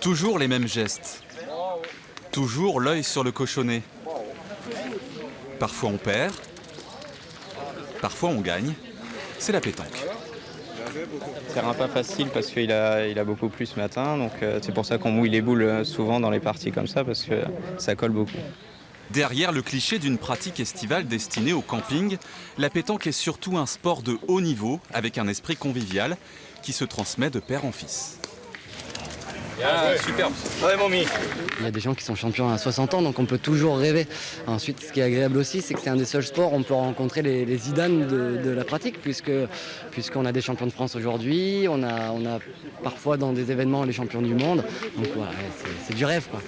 Toujours les mêmes gestes. Toujours l'œil sur le cochonnet. Parfois on perd, parfois on gagne. C'est la pétanque. Terrain pas facile parce qu'il a beaucoup plu ce matin, donc c'est pour ça qu'on mouille les boules souvent dans les parties comme ça, parce que ça colle beaucoup. Derrière le cliché d'une pratique estivale destinée au camping, la pétanque est surtout un sport de haut niveau avec un esprit convivial qui se transmet de père en fils. Superbe. Ouais, mamie. Il y a des gens qui sont champions à 60 ans, donc on peut toujours rêver. Ensuite, ce qui est agréable aussi, c'est que c'est un des seuls sports où on peut rencontrer les Zidane de la pratique, puisqu'on a des champions de France aujourd'hui, on a parfois dans des événements les champions du monde. Donc voilà, c'est du rêve, quoi.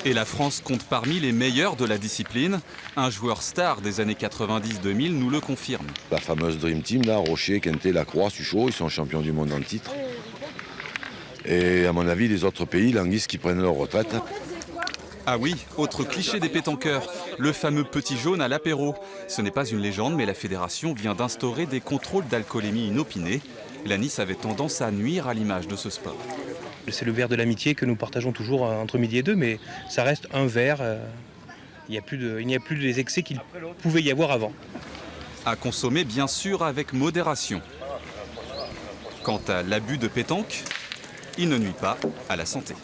Et la France compte parmi les meilleurs de la discipline. Un joueur star des années 90-2000 nous le confirme. La fameuse Dream Team, là, Rocher, Quintet, Lacroix, Suchot, ils sont champions du monde en titre. Et à mon avis, les autres pays languissent qu'ils prennent leur retraite. Ah oui, autre cliché des pétanqueurs, le fameux petit jaune à l'apéro. Ce n'est pas une légende, mais la fédération vient d'instaurer des contrôles d'alcoolémie inopinés. La Nice avait tendance à nuire à l'image de ce sport. C'est le verre de l'amitié que nous partageons toujours entre midi et deux, mais ça reste un verre. Il n'y a plus les excès qu'il pouvait y avoir avant. À consommer bien sûr avec modération. Quant à l'abus de pétanque, il ne nuit pas à la santé.